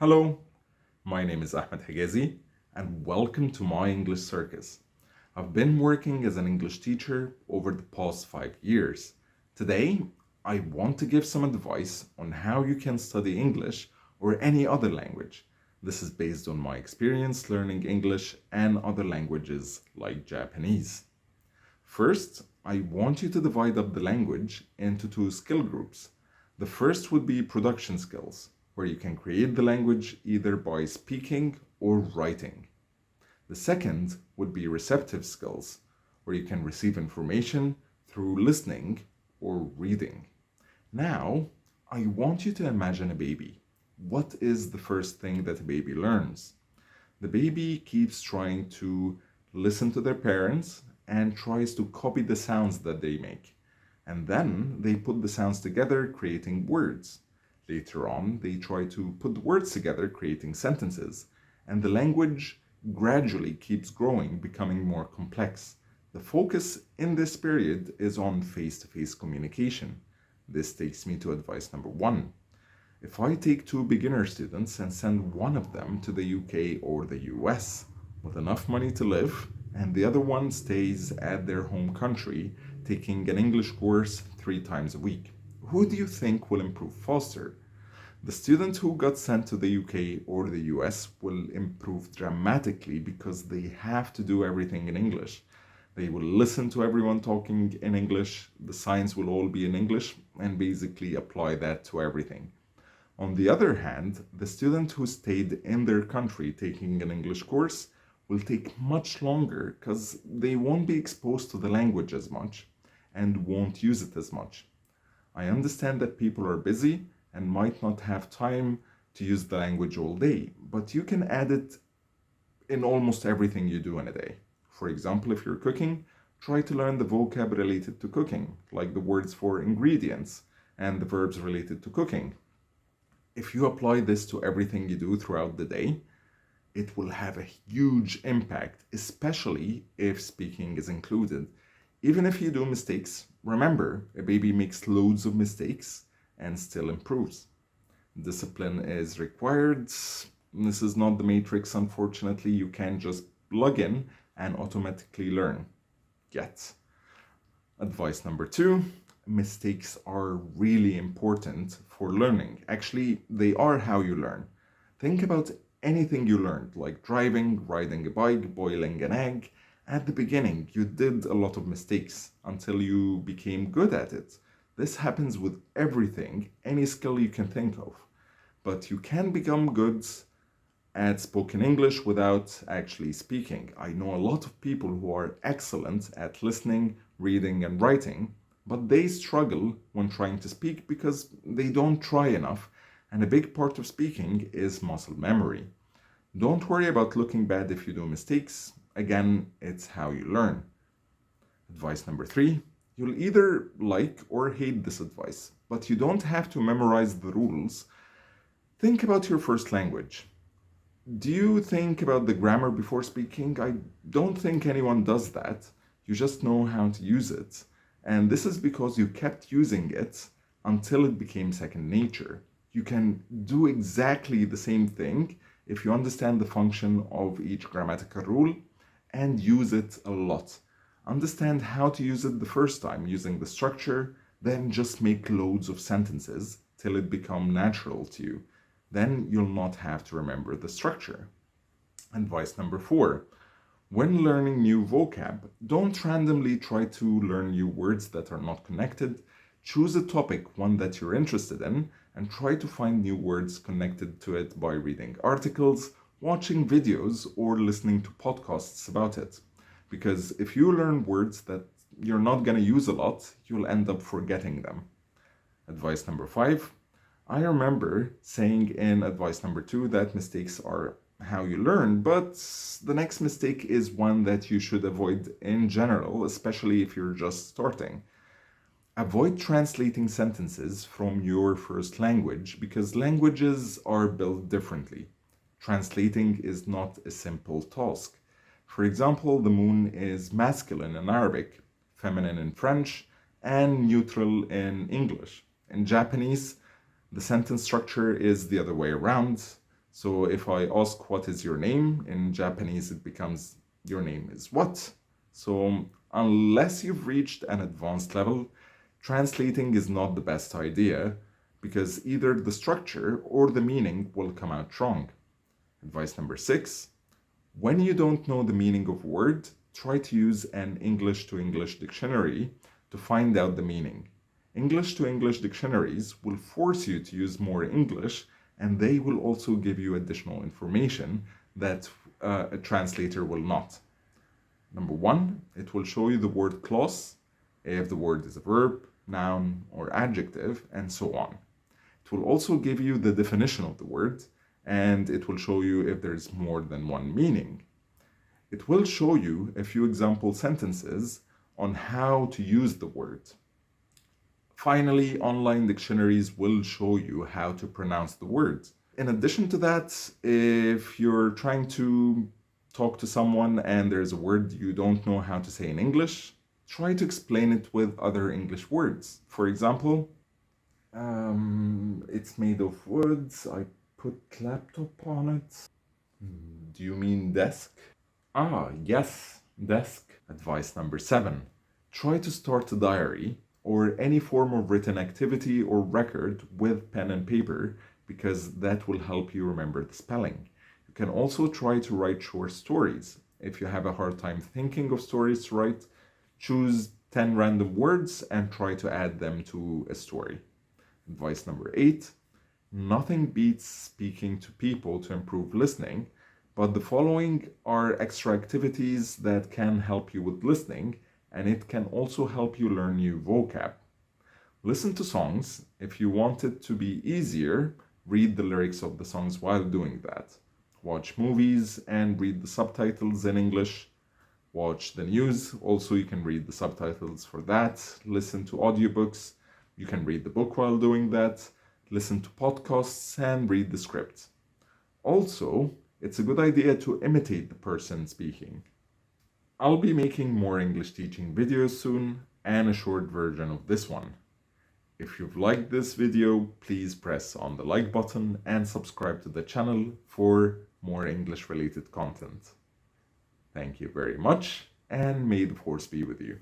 Hello, my name is Ahmed Higazi, and welcome to My English Circus. I've been working as an English teacher over the past 5 years. Today, I want to give some advice on how you can study English or any other language. This is based on my experience learning English and other languages like Japanese. First, I want you to divide up the language into two skill groups. The first would be production skills, where you can create the language either by speaking or writing. The second would be receptive skills, where you can receive information through listening or reading. Now, I want you to imagine a baby. What is the first thing that a baby learns? The baby keeps trying to listen to their parents and tries to copy the sounds that they make. And then they put the sounds together, creating words. Later on, they try to put the words together, creating sentences. And the language gradually keeps growing, becoming more complex. The focus in this period is on face to face communication. This takes me to advice number one. If I take two beginner students and send one of them to the UK or the US with enough money to live, and the other one stays at their home country taking an English course 3 times a week, who do you think will improve faster? The student who got sent to the UK or the US will improve dramatically because they have to do everything in English. They will listen to everyone talking in English, the signs will all be in English, and basically apply that to everything. On the other hand, the student who stayed in their country taking an English course will take much longer because they won't be exposed to the language as much and won't use it as much. I understand that people are busy and might not have time to use the language all day, but you can add it in almost everything you do in a day. For example, if you're cooking, try to learn the vocab related to cooking, like the words for ingredients and the verbs related to cooking. If you apply this to everything you do throughout the day, it will have a huge impact, especially if speaking is included. Even if you do mistakes, remember, a baby makes loads of mistakes and still improves. Discipline is required. This is not the Matrix, unfortunately. You can't just plug in and automatically learn yet. Advice number two, mistakes are really important for learning. Actually, they are how you learn. Think about anything you learned, like driving, riding a bike, boiling an egg. At the beginning, you did a lot of mistakes until you became good at it. This happens with everything, any skill you can think of. But you can become good at spoken English without actually speaking. I know a lot of people who are excellent at listening, reading, and writing, but they struggle when trying to speak because they don't try enough, and a big part of speaking is muscle memory. Don't worry about looking bad if you do mistakes. Again, it's how you learn. Advice number three, you'll either like or hate this advice, but you don't have to memorize the rules. Think about your first language. Do you think about the grammar before speaking? I don't think anyone does that. You just know how to use it. And this is because you kept using it until it became second nature. You can do exactly the same thing if you understand the function of each grammatical rule and use it a lot. Understand how to use it the first time using the structure, then just make loads of sentences till it becomes natural to you. Then you'll not have to remember the structure. Advice number four, when learning new vocab, don't randomly try to learn new words that are not connected. Choose a topic, one that you're interested in, and try to find new words connected to it by reading articles, watching videos, or listening to podcasts about it. Because if you learn words that you're not going to use a lot, you'll end up forgetting them. Advice number five, I remember saying in advice number two that mistakes are how you learn, but the next mistake is one that you should avoid in general, especially if you're just starting. Avoid translating sentences from your first language because languages are built differently. Translating is not a simple task. For example, the moon is masculine in Arabic, feminine in French, and neutral in English. In Japanese, the sentence structure is the other way around. So if I ask what is your name, in Japanese it becomes your name is what? So unless you've reached an advanced level, translating is not the best idea because either the structure or the meaning will come out wrong. Advice number 6: when you don't know the meaning of a word, try to use an English to English dictionary to find out the meaning. English to English dictionaries will force you to use more English, and they will also give you additional information that a translator will not. Number 1, it will show you the word clause, if the word is a verb, noun, or adjective, and so on. It will also give you the definition of the word, and it will show you if there's more than one meaning. It will show you a few example sentences on how to use the word. Finally, online dictionaries will show you how to pronounce the word. In addition to that, if you're trying to talk to someone and there's a word you don't know how to say in English, try to explain it with other English words. For example, it's made of wood, I put laptop on it. Do you mean desk? Ah, yes, desk. Advice number 7. Try to start a diary or any form of written activity or record with pen and paper because that will help you remember the spelling. You can also try to write short stories. If you have a hard time thinking of stories to write, choose 10 random words and try to add them to a story. Advice number 8. Nothing beats speaking to people to improve listening, but the following are extra activities that can help you with listening, and it can also help you learn new vocab. Listen to songs. If you want it to be easier, read the lyrics of the songs while doing that. Watch movies and read the subtitles in English. Watch the news. Also, you can read the subtitles for that. Listen to audiobooks. You can read the book while doing that. Listen to podcasts and read the script. Also, it's a good idea to imitate the person speaking. I'll be making more English teaching videos soon and a short version of this one. If you've liked this video, please press on the like button and subscribe to the channel for more English related content. Thank you very much, and may the force be with you.